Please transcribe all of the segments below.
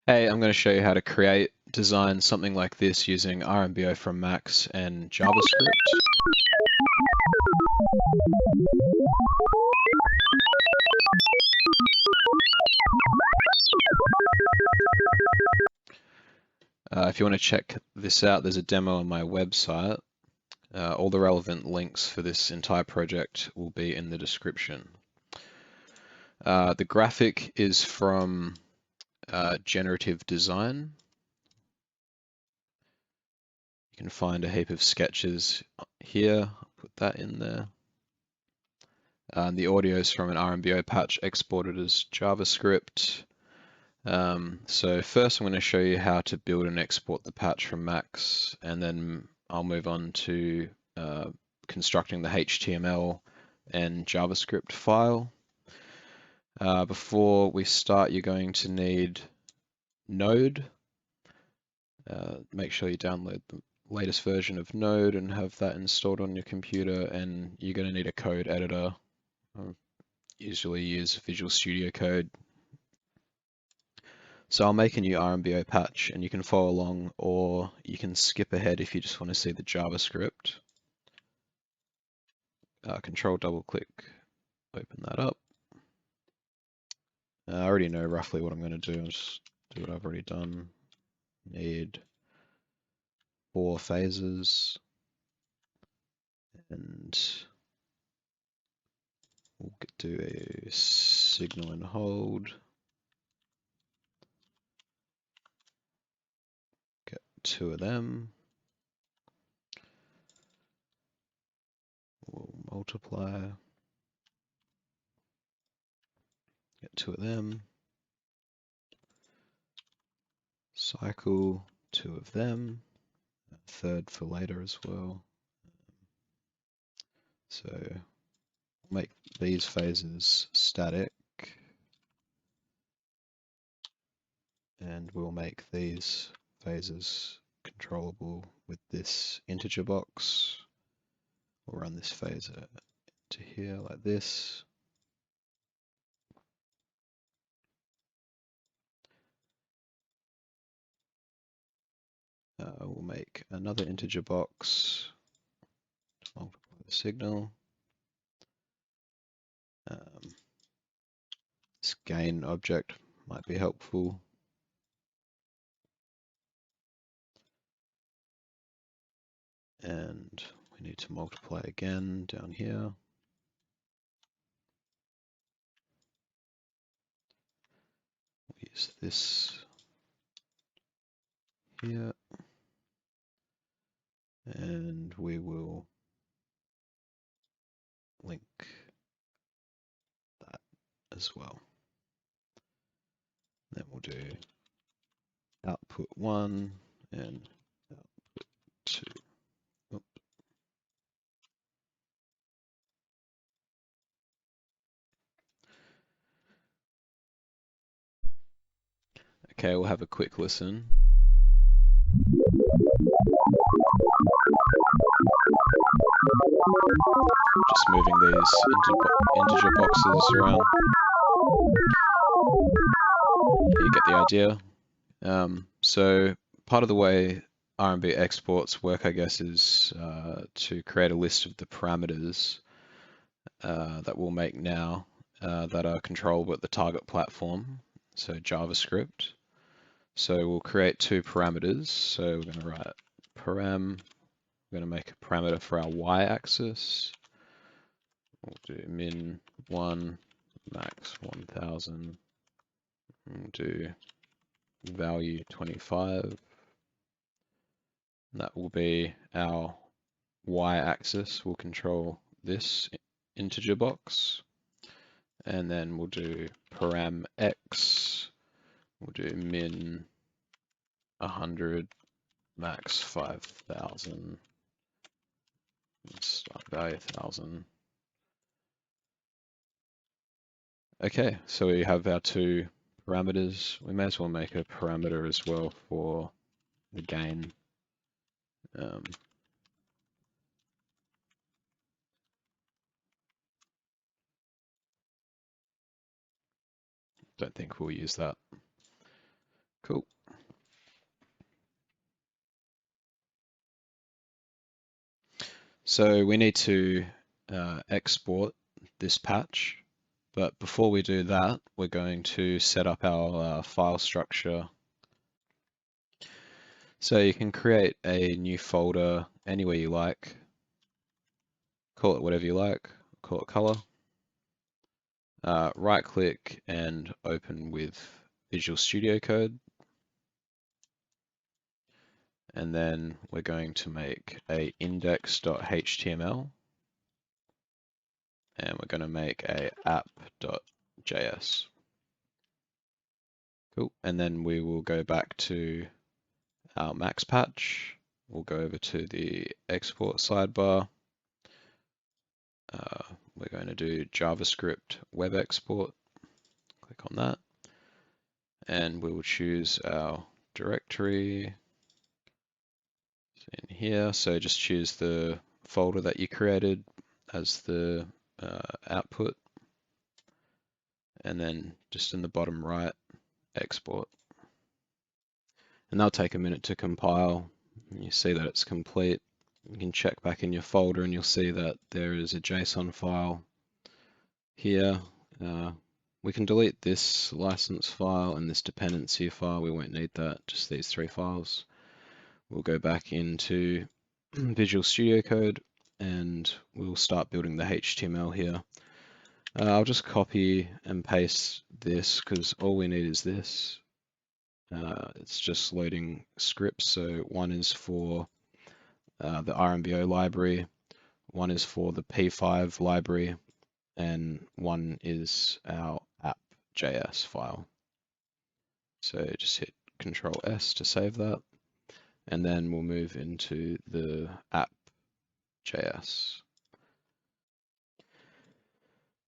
Hey, I'm going to show you how to design something like this using RNBO from Max and JavaScript. If you want to check this out, there's a demo on my website. All the relevant links for this entire project will be in the description. The graphic is from Generative Design. You can find a heap of sketches here. I'll put that in there. The audio is from an RNBO patch exported as JavaScript. So first I'm going to show you how to build and export the patch from Max, and then I'll move on to constructing the HTML and JavaScript file. Before we start, you're going to need Node. Make sure you download the latest version of Node and have that installed on your computer, and you're going to need a code editor. Usually use Visual Studio Code. So I'll make a new RNBO patch and you can follow along, or you can skip ahead if you just want to see the JavaScript. Control double click, open that up. I already know roughly what I'm going to do. I'll just do what I've already done. Need 4 phases, and we'll do a signal and hold. Get 2 of them. We'll multiply. Get 2 of them. Cycle 2 of them. A third for later as well. So we'll make these phases static, and we'll make these phases controllable with this integer box. We'll run this phase to here like this. We'll make another integer box to multiply the signal. This gain object might be helpful. And we need to multiply again down here. We'll use this here. And we will link that as well. Then we'll do output 1 and output 2. Oops. Okay, we'll have a quick listen. Just moving these integer boxes around. You get the idea. So part of the way RNB exports work, I guess, is to create a list of the parameters that we'll make now that are controllable at the target platform, so JavaScript. So we'll create 2 parameters. So we're going to write param. We're going to make a parameter for our y-axis. We'll do min 1, max 1000. We'll do value 25. That will be our y-axis. We'll control this integer box. And then we'll do param x. We'll do min 100, max 5000, start value 1000. Okay, so we have our 2 parameters. We may as well make a parameter as well for the gain. Don't think we'll use that Cool. So we need to export this patch, but before we do that, we're going to set up our file structure. So you can create a new folder anywhere you like, call it whatever you like, call it color. Right click and open with Visual Studio Code. And then we're going to make a index.html. And we're going to make a app.js. Cool. And then we will go back to our max patch. We'll go over to the export sidebar. We're going to do JavaScript web export. Click on that. And we will choose our directory in here. So just choose the folder that you created as the output. And then just in the bottom right, export. And that'll take a minute to compile. You see that it's complete. You can check back in your folder and you'll see that there is a JSON file here. We can delete this license file and this dependency file. We won't need that, just these three files. We'll go back into Visual Studio Code and we'll start building the HTML here. I'll just copy and paste this because all we need is this. It's just loading scripts. So one is for the RNBO library, one is for the P5 library, and one is our app.js file. So just hit Control S to save that. And then we'll move into the app.js.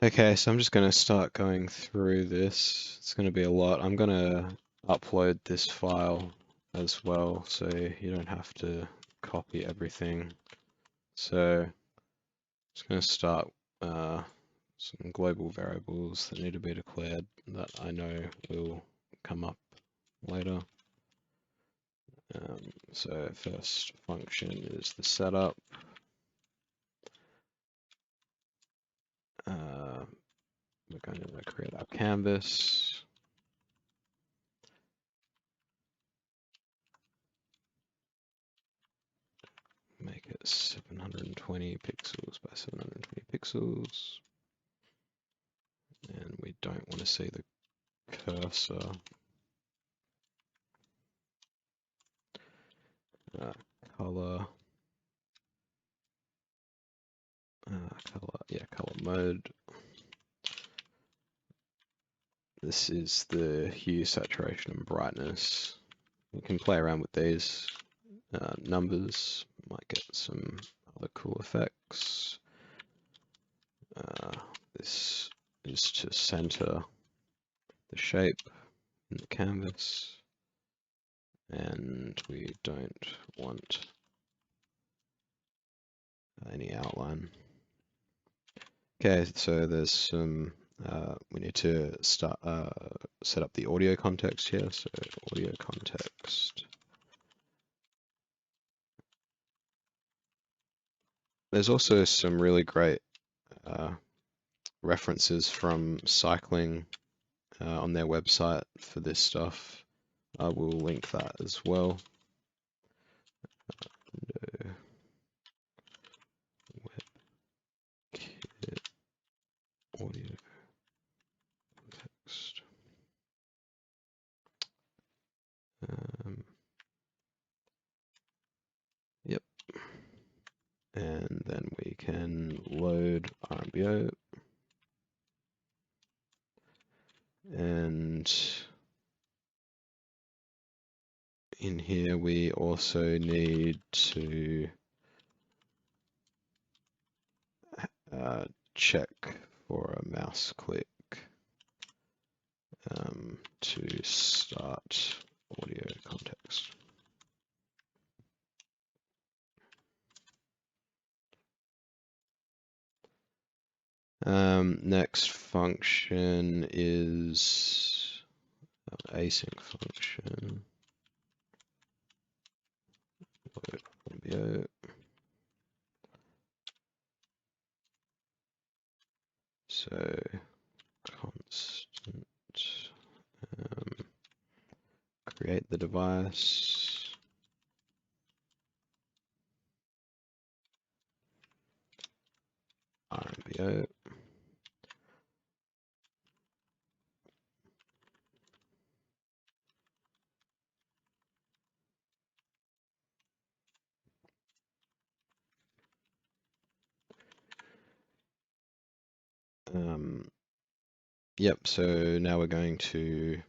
Okay, so I'm just going to start going through this. It's going to be a lot. I'm going to upload this file as well, so you don't have to copy everything. So I'm just going to start some global variables that need to be declared that I know will come up later. So first function is the setup. We're going to create our canvas. Make it 720 pixels by 720 pixels. And we don't want to see the cursor. Color. Color mode. This is the hue, saturation, and brightness. You can play around with these numbers. Might get some other cool effects. This is to center the shape in the canvas. And we don't want any outline. Okay, so there's some, we need to start set up the audio context here. So audio context. There's also some really great references from cycling on their website for this stuff. I will link that as well. WebKit audio context. Yep. And then we can load RNBO. And in here, we also need to check for a mouse click to start audio context. Next function is async function load RNBO. So constant create the device. RNBO. Yep, so now we're going to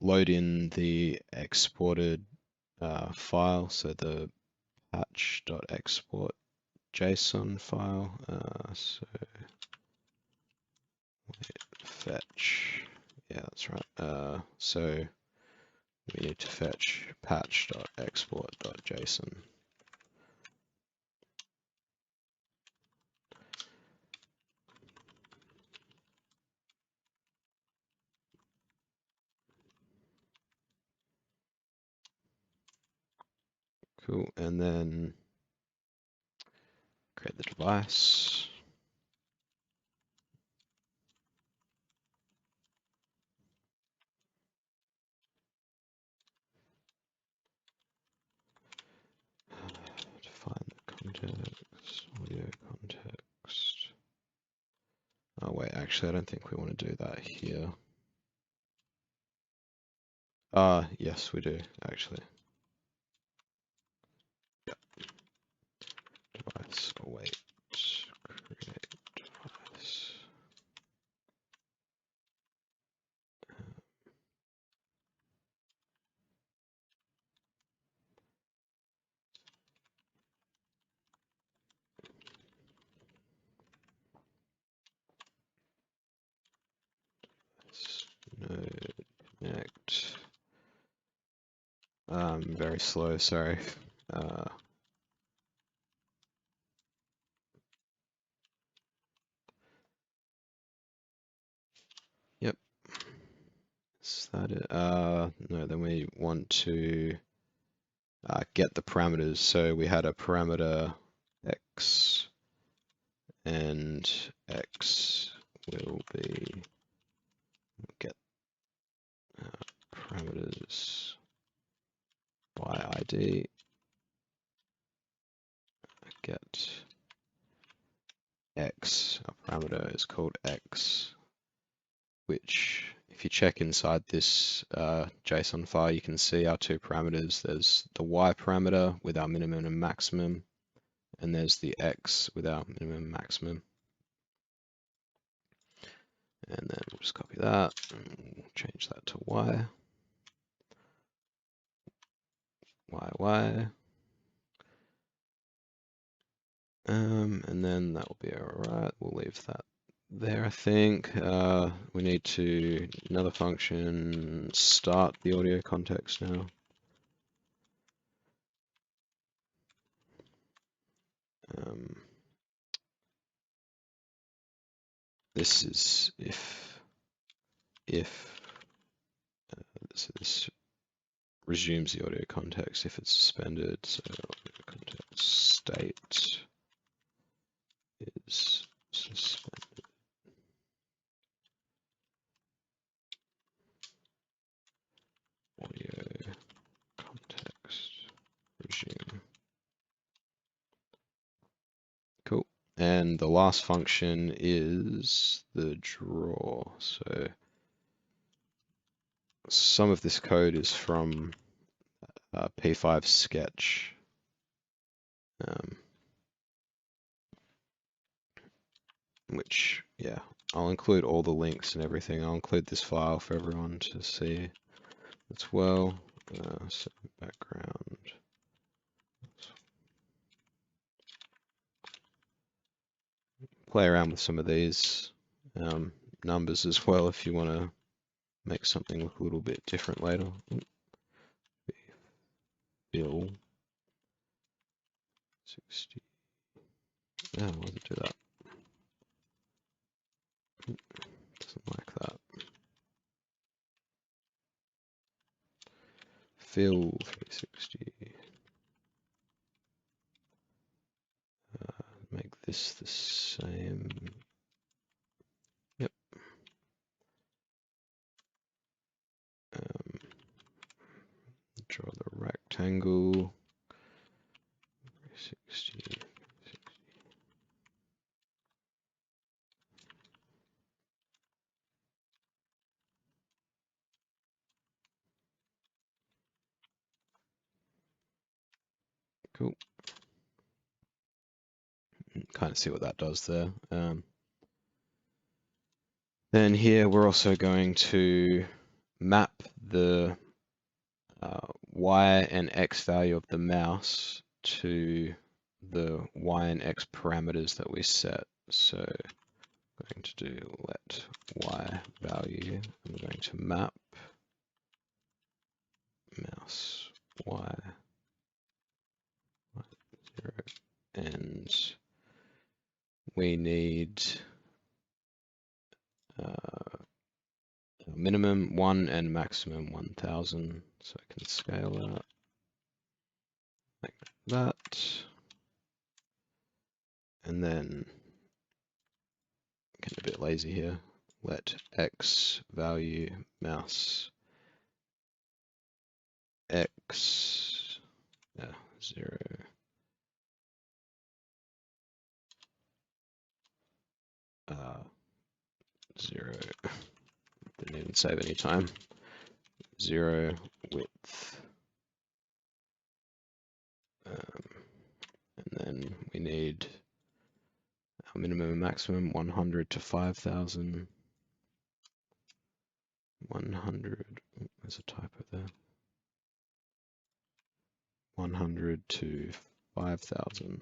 load in the exported file, so the patch.export JSON file. So fetch, yeah, that's right. So we need to fetch patch.export.json. Cool, and then create the device. Define the context, audio context. Oh wait, actually I don't think we want to do that here. Yes, we do, actually. Yep. Device await, create device. Node connect. Very slow, sorry. Yep. Is that it? No, then we want to get the parameters. So we had a parameter x, and x will be get parameters by ID. Get x. Our parameter is called x, which if you check inside this JSON file, you can see our two parameters. There's the y parameter with our minimum and maximum, and there's the x with our minimum and maximum. And then we'll just copy that and change that to y. Y. And then that will be all right. We'll leave that there, I think. We need to, another function, start the audio context now. This is if this resumes the audio context if it's suspended. So audio context state is suspended. Audio context resume. Cool. And the last function is the draw. So some of this code is from P5 sketch. Which, yeah, I'll include all the links and everything. I'll include this file for everyone to see as well. So background. Play around with some of these numbers as well if you want to make something look a little bit different later. Bill 60. No, why does it do that? Doesn't like that. fill 360. Make this the same. Yep. Draw the rectangle. 360. Cool. Kind of see what that does there. Then here we're also going to map the y and x value of the mouse to the y and x parameters that we set. So I'm going to do let y value. I'm going to map mouse y 0, and we need minimum 1 and maximum 1000. So I can scale that like that. And then getting a bit lazy here. Let x value mouse x 0. Zero. Didn't even save any time. 0 width. And then we need our minimum and maximum 100 to 5000. 100. There's a typo there. 100 to 5000.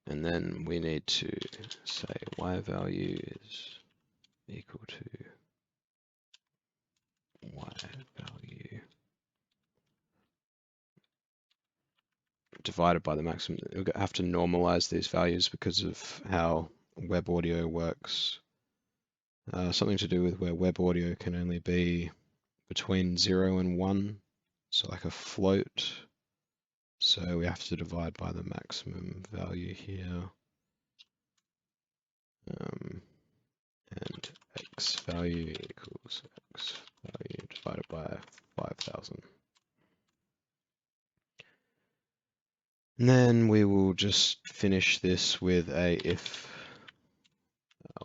And then we need to say y value is equal to y value divided by the maximum. We'll have to normalize these values because of how web audio works. Something to do with where web audio can only be between 0 and 1, so like a float. So we have to divide by the maximum value here. And x value equals x value divided by 5000. And then we will just finish this with a if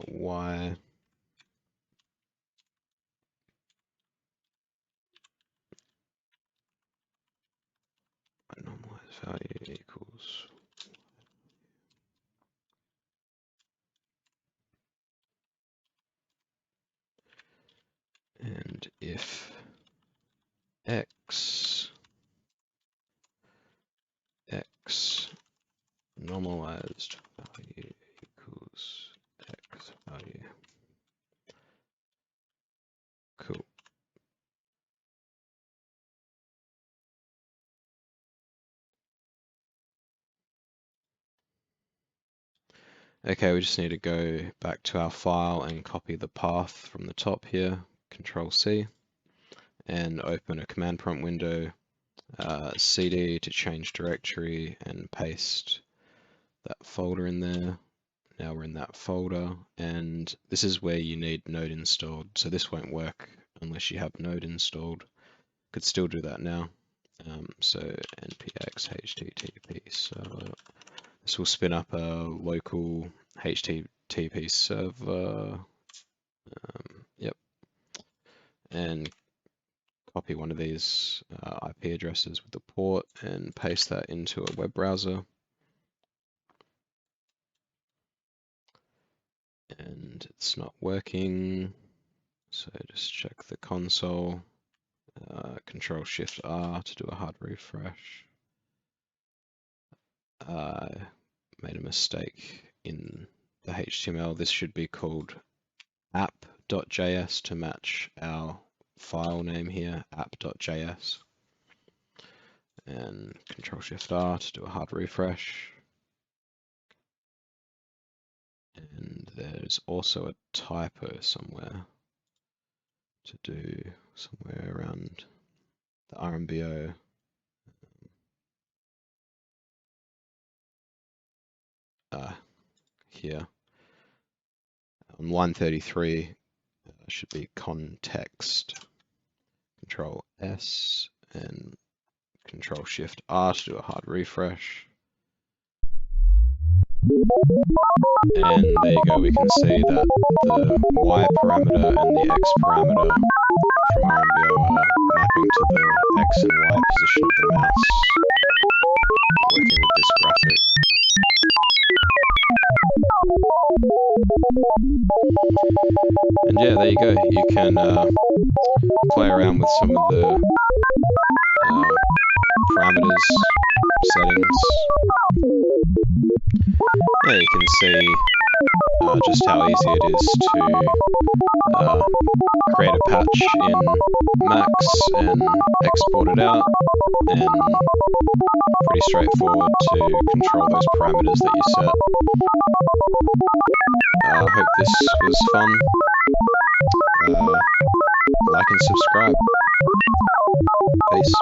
y normalized value equals and if x normalized value equals x value. Cool. Okay, we just need to go back to our file and copy the path from the top here, Control C, and open a command prompt window, cd to change directory, and paste that folder in there. Now we're in that folder, and this is where you need Node installed. So this won't work unless you have Node installed. Could still do that now. So npx http server. This will spin up a local HTTP server. Yep. And copy one of these IP addresses with the port and paste that into a web browser. And it's not working. So just check the console. Control Shift R to do a hard refresh. Made a mistake in the HTML. This should be called app.js to match our file name here, app.js. And Control Shift R to do a hard refresh. And there's also a typo somewhere. to do somewhere around the RNBO. Here on line 33 should be context, Control S and Control Shift R to do a hard refresh. And there you go, we can see that the Y parameter and the X parameter from RNBO are mapping to the X and Y position of the mouse, working with this graphic. And yeah, there you go. You can play around with some of the parameters, settings. Yeah, you can see just how easy it is to create a patch in Max and export it out, and pretty straightforward to control those parameters that you set. I hope this was fun. Like and subscribe. Peace.